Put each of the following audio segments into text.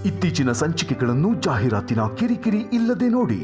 ಇತ್ತೀಚಿನ ಸಂಚಿಕೆಗಳನ್ನು ಜಾಹೀರಾತಿನ ಕಿರಿಕಿರಿ ಇಲ್ಲದೆ ನೋಡಿ.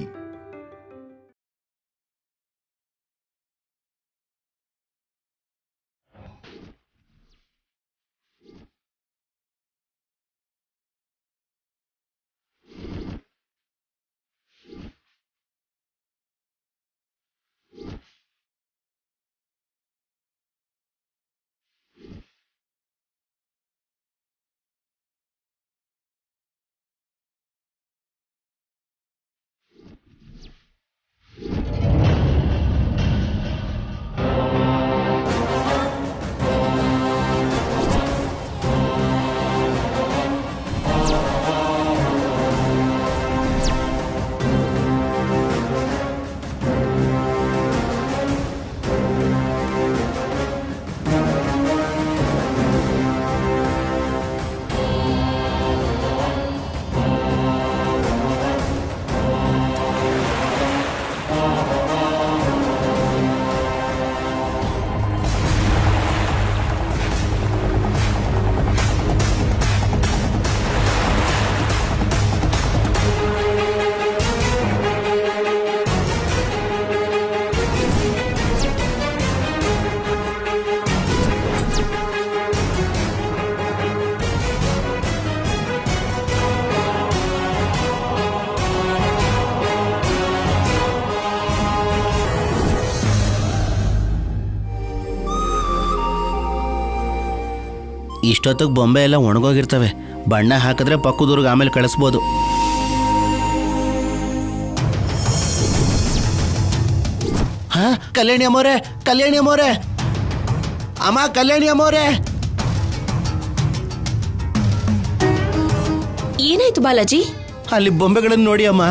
ಇಷ್ಟೊತ್ತಿಗೆ ಬೊಂಬೆ ಎಲ್ಲ ಒಣಗೋಗಿರ್ತವೆ. ಬಣ್ಣ ಹಾಕಿದ್ರೆ ಪಕ್ಕದೂರ್ಗೆ ಆಮೇಲೆ ಕಳಿಸ್ಬೋದು. ಹಾ, ಕಲ್ಯಾಣಿ ಅಮ್ಮೋರೆ, ಕಲ್ಯಾಣಿ ಅಮ್ಮೋರೆ, ಅಮ್ಮ ಕಲ್ಯಾಣಿ ಅಮ್ಮೋರೆ. ಏನಾಯ್ತು ಬಾಲಾಜಿ? ಅಲ್ಲಿ ಬೊಂಬೆಗಳನ್ನು ನೋಡಿ ಅಮ್ಮ.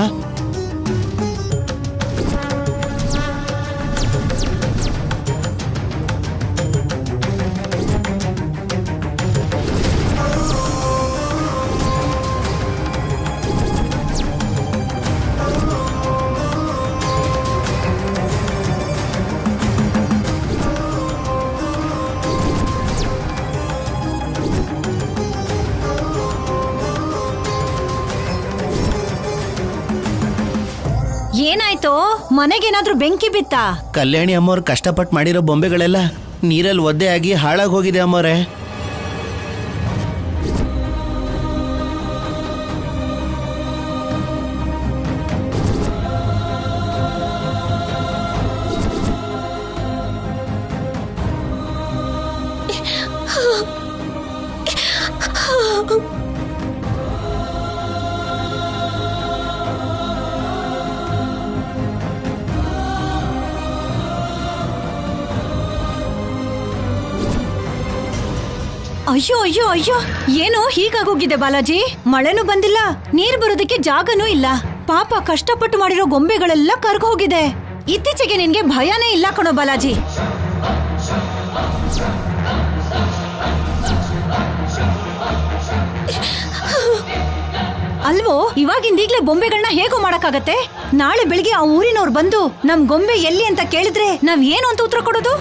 ಏನಾಯ್ತು? ಮನೆಗೇನಾದ್ರೂ ಬೆಂಕಿ ಬಿತ್ತಾ? ಕಲ್ಯಾಣಿ ಅಮ್ಮವ್ರು ಕಷ್ಟಪಟ್ಟು ಮಾಡಿರೋ ಬೊಂಬೆಗಳೆಲ್ಲ ನೀರಲ್ಲಿ ಒದ್ದೆ ಆಗಿ ಹಾಳಾಗಿ ಹೋಗಿದೆ ಅಮ್ಮವ್ರೆ. ಅಯ್ಯೋ ಅಯ್ಯೋ ಅಯ್ಯೋ, ಏನೋ ಹೀಗಾಗೋಗಿದೆ ಬಾಲಾಜಿ? ಮಳೆನೂ ಬಂದಿಲ್ಲ, ನೀರ್ ಬರೋದಕ್ಕೆ ಜಾಗನೂ ಇಲ್ಲ. ಪಾಪ ಕಷ್ಟಪಟ್ಟು ಮಾಡಿರೋ ಗೊಂಬೆಗಳೆಲ್ಲ ಕರ್ಗೋಗಿದೆ. ಇತ್ತೀಚೆಗೆ ನಿನ್ಗೆ ಭಯನೇ ಇಲ್ಲ ಕಣೋ ಬಾಲಾಜಿ. ಅಲ್ವೋ, ಇವಾಗಿಂದೀಗ್ಲೇ ಬೊಂಬೆಗಳನ್ನ ಹೇಗೋ ಮಾಡಕ್ಕಾಗತ್ತೆ? ನಾಳೆ ಬೆಳಿಗ್ಗೆ ಆ ಊರಿನವ್ರು ಬಂದು ನಮ್ ಗೊಂಬೆ ಎಲ್ಲಿ ಅಂತ ಕೇಳಿದ್ರೆ ನಾವ್ ಏನು ಅಂತ ಉತ್ತರ ಕೊಡೋದು?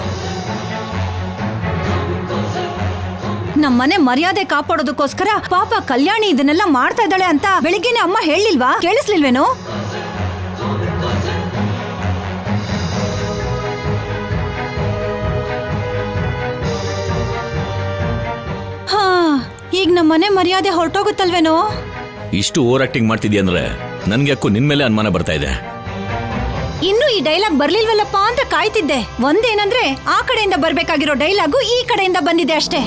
ನಮ್ಮನೆ ಮರ್ಯಾದೆ ಕಾಪಾಡೋದಕ್ಕೋಸ್ಕರ ಪಾಪ ಕಲ್ಯಾಣಿ ಇದನ್ನೆಲ್ಲ ಮಾಡ್ತಾ ಇದ್ದಾಳೆ ಅಂತ ಬೆಳಿಗ್ಗೆನೆ ಅಮ್ಮ ಹೇಳಿಲ್ವಾ? ಕೇಳಿಸ್ಲಿಲ್ವೇನೋ? ಹಾ, ಈಗ ನಮ್ಮನೆ ಮರ್ಯಾದೆ ಹೊರಟೋಗುತ್ತಲ್ವೇನೋ? ಇಷ್ಟು ಓವರ್ ಆಕ್ಟಿಂಗ್ ಮಾಡ್ತಿದ್ಯಾ ಅಂದ್ರೆ ನನ್ಗೆ ಯಾಕೋ ನಿನ್ ಮೇಲೆ ಅನುಮಾನ ಬರ್ತಾ ಇದೆ. ಇನ್ನು ಈ ಡೈಲಾಗ್ ಬರ್ಲಿಲ್ವಲ್ಲಪ್ಪ ಅಂತ ಕಾಯ್ತಿದ್ದೆ. ಒಂದೇನಂದ್ರೆ ಆ ಕಡೆಯಿಂದ ಬರ್ಬೇಕಾಗಿರೋ ಡೈಲಾಗು ಈ ಕಡೆಯಿಂದ ಬಂದಿದೆ ಅಷ್ಟೇ.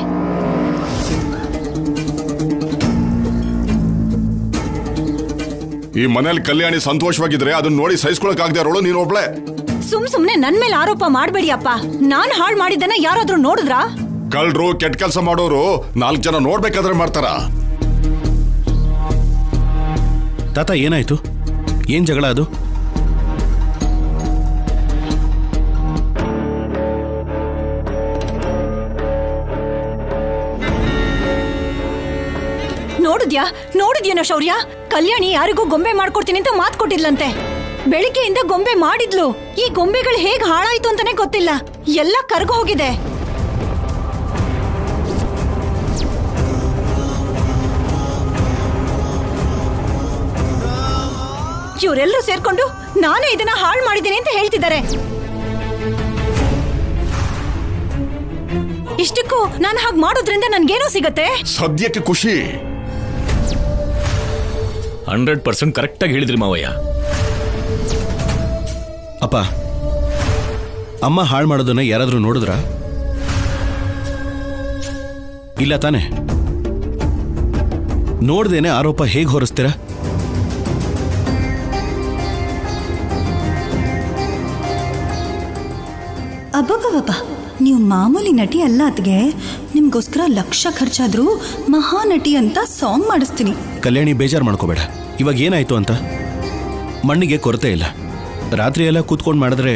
ಈ ಮನೇಲಿ ಕಲ್ಯಾಣಿ ಸಂತೋಷವಾಗಿದ್ರೆ ಅದನ್ನ ನೋಡಿ ಸಹಿಸ್ಕೊಳಕ್ ಆಗದೆ ಇರೋಳು ನೀನ್ ಒಬ್ಳೆ. ಸುಮ್ನೆ ನನ್ ಮೇಲೆ ಆರೋಪ ಮಾಡ್ಬೇಡಿ ಅಪ್ಪ. ನಾನ್ ಹಾಳ್ ಮಾಡಿದ್ದನ್ನ ಯಾರಾದ್ರೂ ನೋಡಿದ್ರಾ? ಕಳ್ರು ಕೆಟ್ಟ ಕೆಲಸ ಮಾಡೋರು 4 ಜನ ನೋಡ್ಬೇಕಾದ್ರೆ ಮಾಡ್ತಾರ. ತಾತ ಏನಾಯ್ತು? ಏನ್ ಜಗಳ ಅದು? ನೋಡಿದ್ಯೇನೋ ಶೌರ್ಯ? ಕಲ್ಯಾಣಿ ಯಾರಿಗೂ ಗೊಂಬೆ ಮಾಡ್ಕೊಡ್ತೀನಿ ಅಂತ ಮಾತು ಕೊಟ್ಟಿದ್ಲಂತೆ. ಬೆಳಿಗ್ಗೆಯಿಂದ ಗೊಂಬೆ ಮಾಡಿದ್ಲು. ಈ ಗೊಂಬೆಗಳು ಹೇಗ್ ಹಾಳಾಯ್ತು ಅಂತಾನೆ ಗೊತ್ತಿಲ್ಲ. ಎಲ್ಲ ಕರ್ಗ ಹೋಗಿದೆ. ಇವರೆಲ್ಲರೂ ಸೇರ್ಕೊಂಡು ನಾನೇ ಇದನ್ನ ಹಾಳು ಮಾಡಿದ್ದೀನಿ ಅಂತ ಹೇಳ್ತಿದ್ದಾರೆ. ಇಷ್ಟಕ್ಕೂ ನಾನು ಹಾಗೆ ಮಾಡೋದ್ರಿಂದ ನನ್ಗೇನೋ ಸಿಗತ್ತೆ? ಸದ್ಯಕ್ಕೆ ಖುಷಿ. 100% ಕರೆಕ್ಟಾಗಿ ಹೇಳಿದ್ರಿ ಮಾವಯ್ಯ. ಅಪ್ಪ, ಅಮ್ಮ ಹಾಳು ಮಾಡೋದನ್ನ ಯಾರಾದ್ರೂ ನೋಡಿದ್ರ? ಇಲ್ಲ ತಾನೆ? ನೋಡ್ದೇನೆ ಆರೋಪ ಹೇಗೆ ಹೊರಿಸ್ತೀರಾ? ಅಬ್ಬಬ್ಬಬ್ಬ, ನೀವು ಮಾಮೂಲಿ ನಟಿ ಅಲ್ಲ ಅದ್ಗೆ. ನಿಮ್ಗೋಸ್ಕರ ಲಕ್ಷ ಖರ್ಚಾದ್ರೂ ಮಹಾನಟಿ ಅಂತ ಸಾಂಗ್ ಮಾಡಿಸ್ತೀನಿ. ಕಲ್ಯಾಣಿ, ಬೇಜಾರು ಮಾಡ್ಕೋಬೇಡ. ಇವಾಗ ಏನಾಯ್ತು ಅಂತ ಮಣ್ಣಿಗೆ ಕೊರತೆ ಇಲ್ಲ. ರಾತ್ರಿ ಎಲ್ಲ ಕೂತ್ಕೊಂಡು ಮಾಡಿದ್ರೆ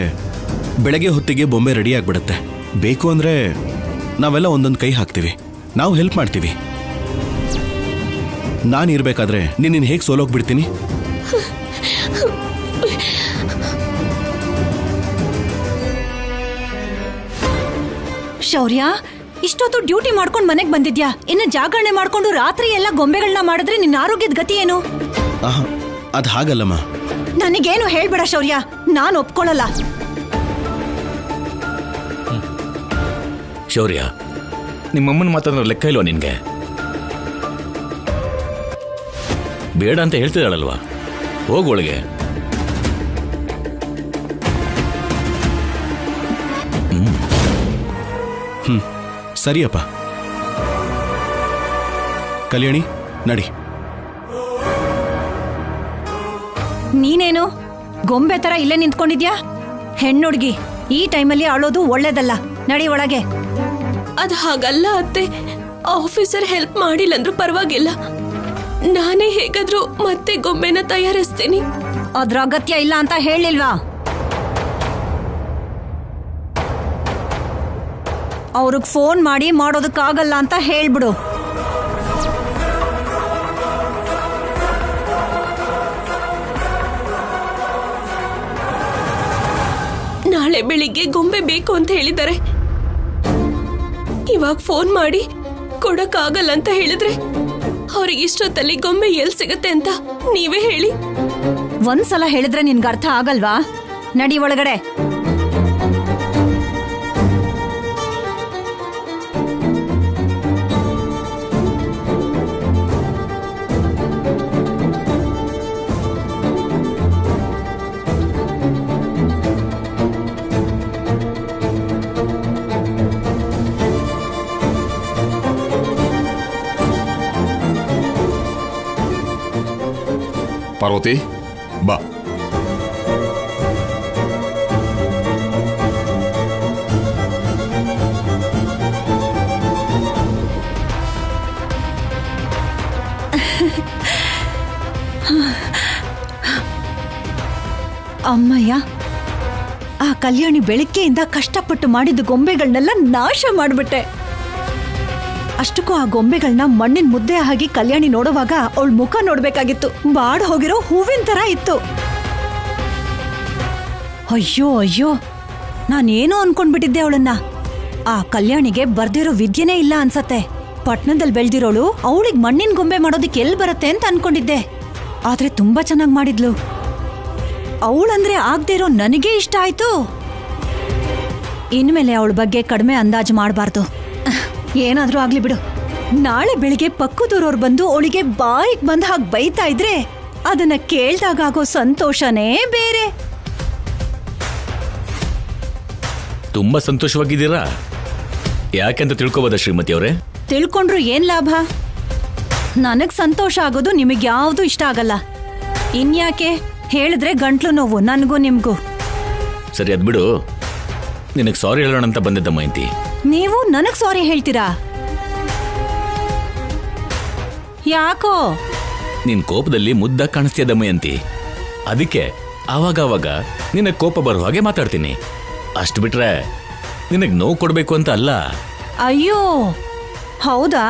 ಬೆಳಗ್ಗೆ ಹೊತ್ತಿಗೆ ಬೊಂಬೆ ರೆಡಿ ಆಗ್ಬಿಡುತ್ತೆ. ಬೇಕು ಅಂದ್ರೆ ನಾವೆಲ್ಲ ಒಂದೊಂದು ಕೈ ಹಾಕ್ತೀವಿ, ನಾವು ಹೆಲ್ಪ್ ಮಾಡ್ತೀವಿ. ನಾನು ಇರ್ಬೇಕಾದ್ರೆ ನಿನ್ನ ಹೇಗೆ ಸೋಲೋಗ್ಬಿಡ್ತೀನಿ? ಶೌರ್ಯ, ಇಷ್ಟೊತ್ತು ಡ್ಯೂಟಿ ಮಾಡ್ಕೊಂಡು ಮನೆಗೆ ಬಂದಿದ್ಯಾ, ಇನ್ನು ಜಾಗರಣೆ ಮಾಡ್ಕೊಂಡು ರಾತ್ರಿ ಎಲ್ಲ ಗೊಂಬೆಗಳನ್ನ ಮಾಡಿದ್ರೆ ನಿನ್ನ ಆರೋಗ್ಯದ ಗತಿ ಏನು? ಅದು ಹಾಗಲ್ಲಮ್ಮ. ನನಗೇನು ಹೇಳ್ಬೇಡ ಶೌರ್ಯ, ನಾನು ಒಪ್ಕೊಳ್ಳಲ್ಲ. ಶೌರ್ಯ, ನಿಮ್ಮಮ್ಮನ ಮಾತಂದ್ರೆ ಲೆಕ್ಕ ಇಲ್ವಾ ನಿನ್ಗೆ? ಬೇಡ ಅಂತ ಹೇಳ್ತಿದ್ದಾಳಲ್ವಾ, ಹೋಗೊಳಗೆ. ಸರಿಯಪ್ಪ. ಕಲ್ಯಾಣಿ, ನಡಿ. ನೀನೇನು ಗೊಂಬೆ ತರ ಇಲ್ಲೇ ನಿಂತ್ಕೊಂಡಿದ್ಯಾ? ಹೆಣ್ಣುಡ್ಗಿ ಈ ಟೈಮಲ್ಲಿ ಅಳೋದು ಒಳ್ಳೇದಲ್ಲ. ನಡಿ ಒಳಗೆ. ಅದು ಹಾಗಲ್ಲ ಅತ್ತೆ, ಆಫೀಸರ್ ಹೆಲ್ಪ್ ಮಾಡಿಲ್ಲಂದ್ರೂ ಪರವಾಗಿಲ್ಲ. ನಾನೇ ಹೇಗಾದ್ರೂ ಮತ್ತೆ ಗೊಂಬೆನ ತಯಾರಿಸ್ತೀನಿ. ಅದ್ರ ಅಗತ್ಯ ಇಲ್ಲ ಅಂತ ಹೇಳಿಲ್ವಾ? ಅವ್ರಿಗೆ ಫೋನ್ ಮಾಡಿ ಮಾಡೋದಕ್ಕಾಗಲ್ಲ ಅಂತ ಹೇಳ್ಬಿಡು. ನಾಳೆ ಬೆಳಿಗ್ಗೆ ಗೊಂಬೆ ಬೇಕು ಅಂತ ಹೇಳಿದ್ದಾರೆ. ಇವಾಗ ಫೋನ್ ಮಾಡಿ ಕೊಡಕ್ಕಾಗಲ್ಲ ಅಂತ ಹೇಳಿದ್ರೆ ಅವ್ರಿಗೆ ಇಷ್ಟೊತ್ತಲ್ಲಿ ಗೊಂಬೆ ಎಲ್ಲಿ ಸಿಗತ್ತೆ ಅಂತ ನೀವೇ ಹೇಳಿ. ಒಂದ್ಸಲ ಹೇಳಿದ್ರೆ ನಿನ್ಗೆ ಅರ್ಥ ಆಗಲ್ವಾ? ನಡಿ ಒಳಗಡೆ. ಪಾರ್ವತಿ, ಬಾ. ಅಮ್ಮಯ್ಯ, ಆ ಕಲ್ಯಾಣಿ ಬೆಳಿಗ್ಗೆಯಿಂದ ಕಷ್ಟಪಟ್ಟು ಮಾಡಿದ ಗೊಂಬೆಗಳನ್ನೆಲ್ಲ ನಾಶ ಮಾಡ್ಬಿಟ್ಟೆ. ಅಷ್ಟಕ್ಕೂ ಆ ಗೊಂಬೆಗಳನ್ನ ಮಣ್ಣಿನ ಮುದ್ದೆ ಆಗಿ ಕಲ್ಯಾಣಿ ನೋಡುವಾಗ ಅವಳ ಮುಖ ನೋಡ್ಬೇಕಾಗಿತ್ತು. ಬಾಡ್ ಹೋಗಿರೋ ಹೂವಿನ ತರ ಇತ್ತು. ಅಯ್ಯೋ ಅಯ್ಯೋ, ನಾನೇನೋ ಅನ್ಕೊಂಡ್ಬಿಟ್ಟಿದ್ದೆ ಅವಳನ್ನ. ಆ ಕಲ್ಯಾಣಿಗೆ ಬರ್ದಿರೋ ವಿದ್ಯೆನೇ ಇಲ್ಲ ಅನ್ಸತ್ತೆ. ಪಟ್ನದಲ್ಲಿ ಬೆಳ್ದಿರೋಳು ಅವಳಿಗೆ ಮಣ್ಣಿನ ಗೊಂಬೆ ಮಾಡೋದಕ್ಕೆ ಎಲ್ಲಿ ಬರುತ್ತೆ ಅಂತ ಅನ್ಕೊಂಡಿದ್ದೆ. ಆದ್ರೆ ತುಂಬಾ ಚೆನ್ನಾಗಿ ಮಾಡಿದ್ಲು. ಅವಳಂದ್ರೆ ಆಗದೆ ಇರೋ ನನಗೇ ಇಷ್ಟ ಆಯ್ತು. ಇನ್ಮೇಲೆ ಅವಳ ಬಗ್ಗೆ ಕಡಿಮೆ ಅಂದಾಜು ಮಾಡಬಾರ್ದು. ಏನಾದ್ರೂ ಆಗ್ಲಿ ಬಿಡು. ನಾಳೆ ಬೆಳಿಗ್ಗೆ ಪಕ್ಕದೂರವ್ರು ಬಂದು ಅವಳಿಗೆ ಬಾಯಿಗೆ ಬಂದ ಹಾಗೆ ಬೈತಾ ಇದ್ರೆ ಅದನ್ನ ಕೇಳ್ದಾಗ ಆಗೋ ಸಂತೋಷನೇ ಬೇರೆ. ತುಂಬಾ ಸಂತೋಷವಾಗಿದ್ದೀರಾ? ಯಾಕೆಂತ ತಿಳ್ಕೊಬೋದಾ ಶ್ರೀಮತಿ ಅವರೇ? ತಿಳ್ಕೊಂಡ್ರು ಏನ್ ಲಾಭ? ನನಗ್ ಸಂತೋಷ ಆಗೋದು ನಿಮಗೆ ಯಾವ್ದು ಇಷ್ಟ ಆಗಲ್ಲ. ಇನ್ಯಾಕೆ ಹೇಳಿದ್ರೆ ಗಂಟ್ಲು ನೋವು ನನಗೂ ನಿಮ್ಗೂ. ಸರಿ, ಅದ್ಬಿಡು. ನಿನಗೆ ಸಾರಿ ಹೇಳೋಣ ಅಂತ ಬಂದಿದ್ದ ಮೈಂತಿ. ನೀವು ನನಗ್ ಸಾರಿ ಹೇಳ್ತೀರಾ? ಯಾಕೋ? ನಿನ್ ಕೋಪದಲ್ಲಿ ಮುದ್ದ ಕಾಣಿಸ್ತೀಯ ದಮಯಂತಿ. ಅದಕ್ಕೆ ಆವಾಗ ನಿನಗೆ ಕೋಪ ಬರುವ ಹಾಗೆ ಮಾತಾಡ್ತೀನಿ. ಅಷ್ಟು ಬಿಟ್ರೆ ನಿನಗೆ ನೋವು ಕೊಡ್ಬೇಕು ಅಂತ ಅಲ್ಲ. ಅಯ್ಯೋ, ಹೌದಾ?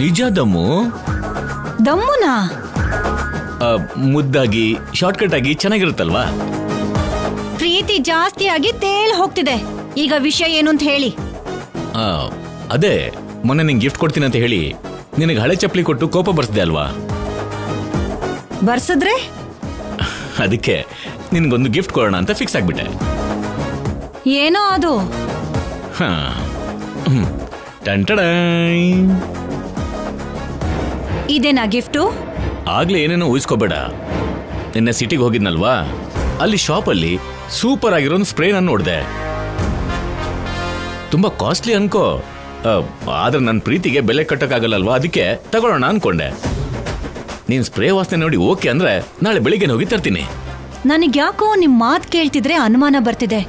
ನಿಜ ದಮ್ಮು. ದಮ್ಮುನಾ? ಮುದ್ದಾಗಿ ಶಾರ್ಟ್ಕಟ್ ಆಗಿ ಚೆನ್ನಾಗಿರುತ್ತಲ್ವಾ? ಪ್ರೀತಿ ಜಾಸ್ತಿ ಆಗಿ ತೇಲ್ ಹೋಗ್ತಿದೆ. ಈಗ ವಿಷಯ ಏನು ಅಂತ ಹೇಳಿ. ಅದೇ ಮೊನ್ನೆ ನಿಂಗೆ ಗಿಫ್ಟ್ ಕೊಡ್ತೀನಿ ಅಂತ ಹೇಳಿ ನಿನಗೆ ಹಳೆ ಚಪ್ಪಲಿ ಕೊಟ್ಟು ಕೋಪ ಬರ್ಸಿದೆ ಅಲ್ವಾ? ಬರ್ಸಿದ್ರೆ ಅದಕ್ಕೆ ನಿನ್ಗೊಂದು ಗಿಫ್ಟ್ ಕೊಡೋಣ ಅಂತ ಫಿಕ್ಸ್ ಆಗ್ಬಿಟ್ಟೆ. ಏನೋ ಅದು? ಹಾ ಟಂಟಡಾಯ್. ಇದೇನಾ ಗಿಫ್ಟು? ಆಗ್ಲೇ ಏನೇನೋ ಊಹಿಸ್ಕೋಬೇಡ. ನಿನ್ನೆ ಸಿಟಿಗೆ ಹೋಗಿದ್ನಲ್ವಾ, ಅಲ್ಲಿ ಶಾಪಲ್ಲಿ ಸೂಪರ್ ಆಗಿರೋ ಒಂದು ಸ್ಪ್ರೇ ನಾನು ನೋಡಿದೆ. ತುಂಬಾ ಕಾಸ್ಟ್ಲಿ ಅನ್ಕೋ, ಆದ್ರೆ ನನ್ನ ಪ್ರೀತಿಗೆ ಬೆಲೆ ಕಟ್ಟಕ್ಕಾಗಲ್ಲಲ್ವಾ, ಅದಕ್ಕೆ ತಗೊಳ್ಳೋಣ ಅನ್ಕೊಂಡೆ. ನೀನ್ ಸ್ಪ್ರೇ ವಾಸನೆ ನೋಡಿ ಓಕೆ ಅಂದ್ರೆ ನಾಳೆ ಬೆಳಿಗ್ಗೆ ಹೋಗಿ ತರ್ತೀನಿ. ನನಗ್ಯಾಕೋ ನಿಮ್ ಮಾತ್ ಕೇಳ್ತಿದ್ರೆ ಅನುಮಾನ ಬರ್ತಿದೆ.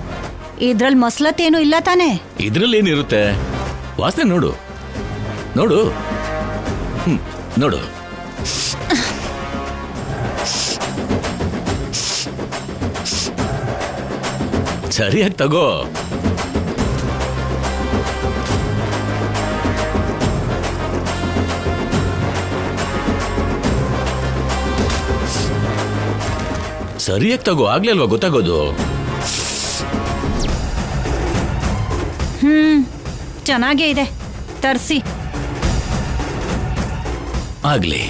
ಇದ್ರಲ್ಲಿ ಮಸ್ಲತ್ತೇನು ಇಲ್ಲ ತಾನೆ? ಇದ್ರಲ್ಲಿ ಏನಿರುತ್ತೆ, ವಾಸನೆ ನೋಡು ನೋಡು. ನೋಡು. ಸರಿಯಾಗಿ ತಗೋ. ಸರಿಯಾಗಿ ತಗೋ, ಆಗ್ಲೇ ಅಲ್ವಾ ಗೊತ್ತಾಗೋದು. ಚೆನ್ನಾಗೇ ಇದೆ, ತರ್ಸಿ. ಆಗ್ಲಿ.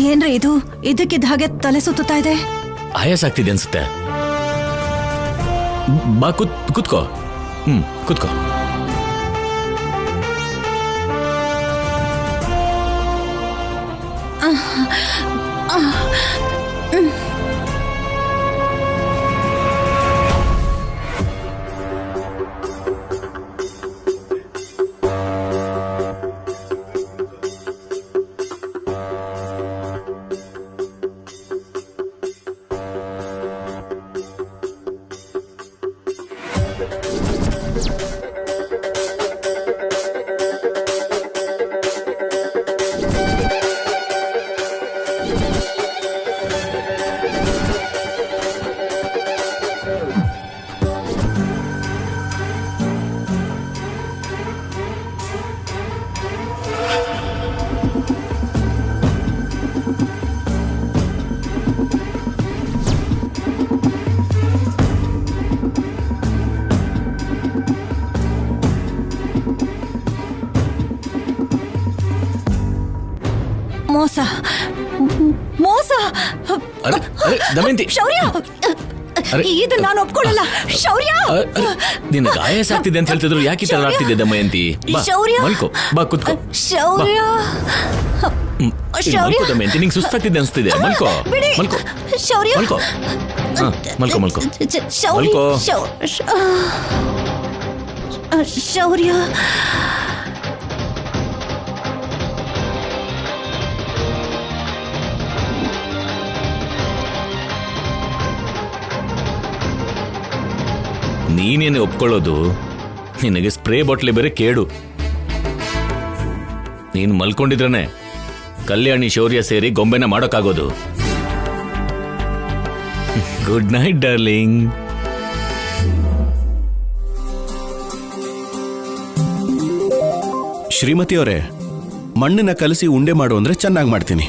ಏನ್ರಿ ಇದು? ಇದಕ್ಕಿದ್ದ ಹಾಗೆ ತಲೆ ಸುತ್ತಾ ಇದೆ. ಆಯಾಸ ಆಗ್ತಿದೆ ಅನ್ಸುತ್ತೆ. ಬಾ ಕುತ್ಕೋ. ಕುತ್ಕೋ. ಮೋಸ ಮೋಸ. ದಮಯಂತಿ, ಶೌರ್ಯ, ಇದು ನಾನು ಒಪ್ಕೊಳ್ಳಲ್ಲ. ಶೌರ್ಯ, ನಿನಗೆ ಆಯಾಸ ಆಗ್ತಿದೆ ಅಂತ ಹೇಳ್ತಿದ್ರು, ಯಾಕೆ ತರ ಆಗ್ತಿದೆ ದಮಯಂತಿ? ಮಲ್ಕೋ, ಬಾ ಕುತ್ಕೋ. ಶೌರ್ಯ, ಮಲ್ಕೋ ದಮಯಂತಿ, ನಿಂಗೆ ಸುಸ್ತಾಗ್ತಿದೆ ಅನ್ಸ್ತಿದೆ. ಮಲ್ಕೋ ಮಲ್ಕೋ ಶೌರ್ಯ, ಮಲ್ಕೋ. ಮಲ್ಕೋ ಮಲ್ಕೋ ಮಲ್ಕೋ. ಶೌರ್ಯ, ನೀನೇನೆ ಒಪ್ಕೊಳ್ಳೋದು? ನಿನಗೆ ಸ್ಪ್ರೇ ಬಾಟ್ಲಿ ಬೇರೆ ಕೇಡು. ನೀನು ಮಲ್ಕೊಂಡಿದ್ರನೆ ಕಲ್ಯಾಣಿ ಶೌರ್ಯ ಸೇರಿ ಗೊಂಬೆನ ಮಾಡೋಕ್ಕಾಗೋದು. Good night darling. ಶ್ರೀಮತಿ ಅವರೇ, ಮಣ್ಣನ್ನ ಕಲಸಿ ಉಂಡೆ ಮಾಡು ಅಂದ್ರೆ ಚೆನ್ನಾಗಿ ಮಾಡ್ತೀನಿ,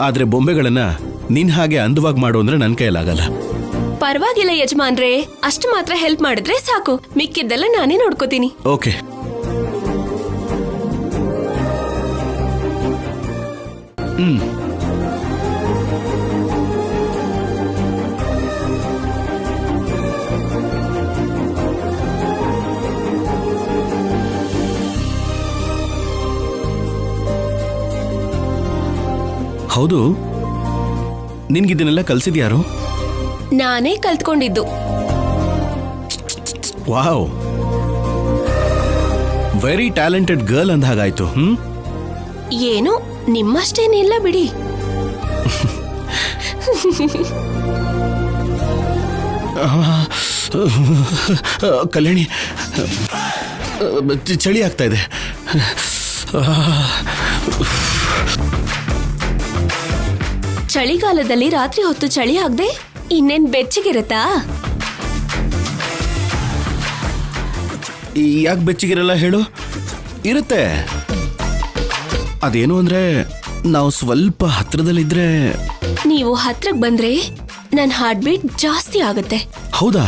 ಆದ್ರೆ ಬೊಂಬೆಗಳನ್ನ ನಿನ್ ಹಾಗೆ ಅಂದವಾಗಿ ಮಾಡು ಅಂದ್ರೆ ನನ್ನ ಕೈಲಾಗಲ್ಲ. ಪರವಾಗಿಲ್ಲ ಯಜಮಾನ್ರೆ, ಅಷ್ಟು ಮಾತ್ರ ಹೆಲ್ಪ್ ಮಾಡಿದ್ರೆ ಸಾಕು, ಮಿಕ್ಕಿದ್ದೆಲ್ಲ ನಾನೇ ನೋಡ್ಕೋತೀನಿ. ಓಕೆ. ಹೌದು, ನಿನ್ಗಿದನ್ನೆಲ್ಲ ಕಲ್ಸಿದ್ಯಾರು? ನಾನೇ ಕಲ್ತ್ಕೊಂಡಿದ್ದು. ವಾವ್, ವೆರಿ ಟ್ಯಾಲೆಂಟೆಡ್ ಗರ್ಲ್ ಅಂದ ಹಾಗಾಯ್ತು. ಏನು ನಿಮ್ಮಷ್ಟೇನಿಲ್ಲ ಬಿಡಿ. ಕಲ್ಯಾಣಿ, ಚಳಿ ಆಗ್ತಾ ಇದೆ. ಚಳಿಗಾಲದಲ್ಲಿ ರಾತ್ರಿ ಹೊತ್ತು ಚಳಿ ಆಗದೆ ಇನ್ನೇನ್ ಬೆಚ್ಚಗಿರುತ್ತಾ? ಯಾಕೆ ಬೆಚ್ಚಗಿರಲ್ಲ ಹೇಳು? ಇರುತ್ತೆ. ಅದೇನು ಅಂದ್ರೆ ನಾವು ಸ್ವಲ್ಪ ಹತ್ರದಲ್ಲಿದ್ರೆ. ನೀವು ಹತ್ರಕ್ಕೆ ಬಂದ್ರೆ ನನ್ನ ಹಾರ್ಟ್ ಬೀಟ್ ಜಾಸ್ತಿ ಆಗುತ್ತೆ. ಹೌದಾ?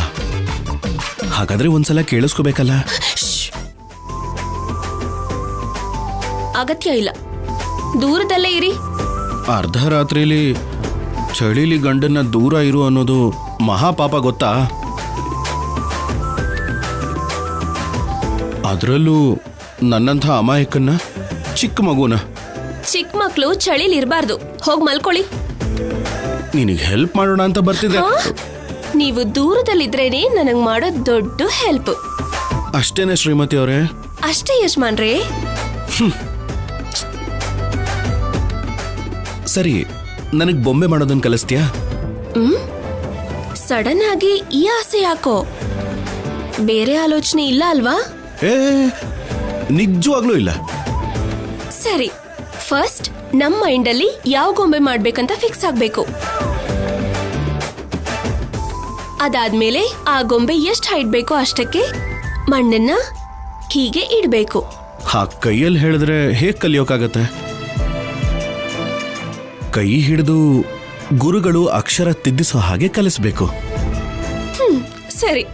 ಹಾಗಾದ್ರೆ ಒಂದ್ಸಲ ಕೇಳಿಸ್ಕೋಬೇಕಲ್ಲ. ಅಗತ್ಯ ಇಲ್ಲ, ದೂರದಲ್ಲೇ ಇರಿ. ಅರ್ಧ ರಾತ್ರಿಲಿ ಚಳಿಲಿ ಗಂಡನ್ನ ದೂರ ಇರು ಅನ್ನೋದು ಮಹಾಪಾಪ ಗೊತ್ತಾ? ಅದರಲ್ಲೂ ನನ್ನಂಥ ಅಮಾಯಕನ್ನ, ಚಿಕ್ಕ ಮಗುನ. ಚಿಕ್ಕ ಮಕ್ಳು ಚಳಿಲಿ ಇರಬಾರ್ದು. ಹೋಗ್ ಮಲ್ಕೊಳ್ಳಿ. ನಿನಗೆ ಹೆಲ್ಪ್ ಮಾಡೋಣ ಅಂತ ಬರ್ತಿದ್ದೆ. ನೀವು ದೂರದಲ್ಲಿದ್ರೇನೆ ನನಗ್ ಮಾಡೋ ದೊಡ್ಡ ಹೆಲ್ಪ್. ಅಷ್ಟೇನೆ ಶ್ರೀಮತಿ ಅವರೇ? ಅಷ್ಟೇ ಯಜಮಾನ್ರೇ. ಸರಿ, ನನಗೆ ಬೊಂಬೆ ಮಾಡೋದನ್ನ ಕಲಿಸ್ತೀಯಾ? ಸಡನ್ ಆಗಿ ಈ ಆಸೆ ಯಾಕೋ? ಬೇರೆ ಆಲೋಚನೆ ಇಲ್ಲ ಅಲ್ವಾ? ನಿಜವಾಗ್ಲೂ ಇಲ್ಲ. ಸರಿ, ಫಸ್ಟ್ ನಮ್ಮ ಮೈಂಡ್ ಅಲ್ಲಿ ಯಾವ ಗೊಂಬೆ ಮಾಡ್ಬೇಕಂತ ಫಿಕ್ಸ್ ಆಗ್ಬೇಕು. ಅದಾದ್ಮೇಲೆ ಆ ಗೊಂಬೆ ಎಷ್ಟು ಹೈಟ್ ಬೇಕೋ ಅಷ್ಟಕ್ಕೆ ಮಣ್ಣನ್ನ ಹೀಗೆ ಇಡ್ಬೇಕು. ಕೈಯಲ್ಲಿ ಹೇಳಿದ್ರೆ ಹೇಗೆ ಕಲಿಯೋಕ್ಕಾಗತ್ತೆ? ಕೈ ಹಿಡಿದು ಗುರುಗಳು ಅಕ್ಷರ ತಿದ್ದಿಸೋ ಹಾಗೆ ಕಲಿಸ್ಬೇಕು. ಸರಿ.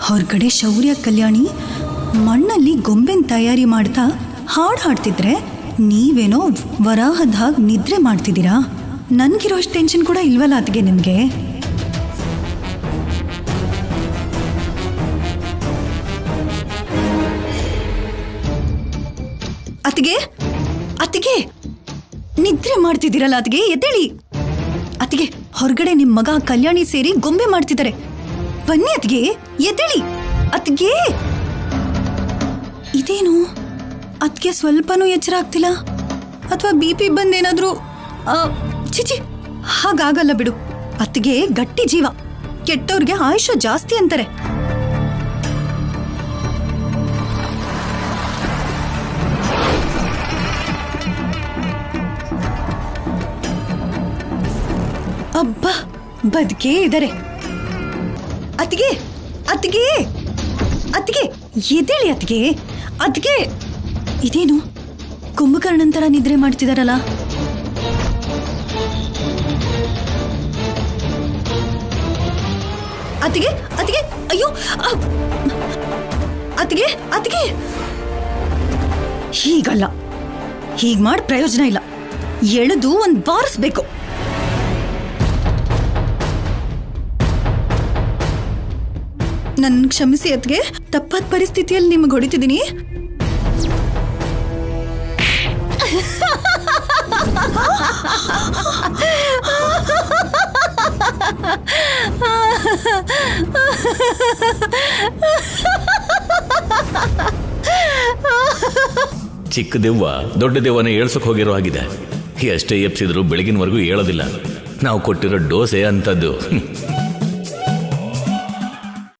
ಹೊರಗಡೆ ಶೌರ್ಯ ಕಲ್ಯಾಣಿ ಮಣ್ಣಲ್ಲಿ ಗೊಂಬೆನ ತಯಾರಿ ಮಾಡ್ತಾ ಹಾಡು ಹಾಡ್ತಿದ್ರೆ ನೀವೇನೋ ವರಾಹದ ಹಾಗೆ ನಿದ್ರೆ ಮಾಡ್ತಿದ್ದೀರಾ. ನನಗಿರೋ ಅಷ್ಟು ಟೆನ್ಷನ್ ಕೂಡ ಇಲ್ವಲ್ಲ ಅತ್ತಿಗೆ ನಿಮಗೆ? ಅತ್ತಿಗೆ ಅತ್ತಿಗೆ ನಿದ್ರೆ ಮಾಡ್ತಿದ್ದೀರಲ್ಲ ಅತ್ತಿಗೆ, ಎದ್ದೇಳಿ ಅತ್ತಿಗೆ. ಹೊರಗಡೆ ನಿಮ್ಮ ಮಗ ಕಲ್ಯಾಣಿ ಸೇರಿ ಗೊಂಬೆ ಮಾಡ್ತಿದ್ದಾರೆ. ಬನ್ನಿ ಅತ್ತಿಗೆ, ಎದ್ದೇಳಿ ಅತ್ತಿಗೆ. ಇದೇನು ಅತ್ತಿಗೆ ಸ್ವಲ್ಪನೂ ಎಚ್ಚರ ಆಗ್ತಿಲ್ಲ? ಅಥವಾ BP ಬಂದೇನಾದ್ರೂ? ಚಿಚಿ, ಹಾಗಾಗಲ್ಲ ಬಿಡು. ಅತ್ತಿಗೆ ಗಟ್ಟಿ ಜೀವ, ಕೆಟ್ಟವ್ರಿಗೆ ಆಯುಷ್ಯ ಜಾಸ್ತಿ ಅಂತಾರೆ. ಅಬ್ಬಾ, ಬದುಕೇ ಇದ್ದಾರೆ. ಅತ್ತಿಗೆ ಅತ್ತಿಗೆ ಅದ್ಗೆ ಎದ್ದೇಳಿ ಅದ್ಗೆ ಅದ್ಗೆ ಇದೇನು ಕುಂಭಕರ್ಣಂತರ ನಿದ್ರೆ ಮಾಡ್ತಿದಾರಲ್ಲ. ಅದ್ಗೆ ಅದ್ಗೆ ಅಯ್ಯೋ ಅದ್ಗೆ ಅದ್ಗೆ ಹೀಗಲ್ಲ, ಹೀಗ್ ಮಾಡಿ ಪ್ರಯೋಜನ ಇಲ್ಲ. ಎಳೆದು ಒಂದ್ ಬಾರಿಸ್ಬೇಕು. ನನ್ನ ಕ್ಷಮಿಸಿ ಅದ್ಗೆ, ತಪ್ಪಾದ ಪರಿಸ್ಥಿತಿಯಲ್ಲಿ ನಿಮಗೆ ಹೊಡಿತಿದ್ದೀನಿ. ಚಿಕ್ಕ ದೆವ್ವ ದೊಡ್ಡ ದೆವ್ವನ ಏಳ್ಸಕ್ ಹೋಗಿರೋ ಆಗಿದೆ. ಎಷ್ಟೇ ಎಪ್ಸಿದ್ರು ಬೆಳಗಿನವರೆಗೂ ಹೇಳೋದಿಲ್ಲ. ನಾವು ಕೊಟ್ಟಿರೋ ಡೋಸೆ ಅಂತದ್ದು.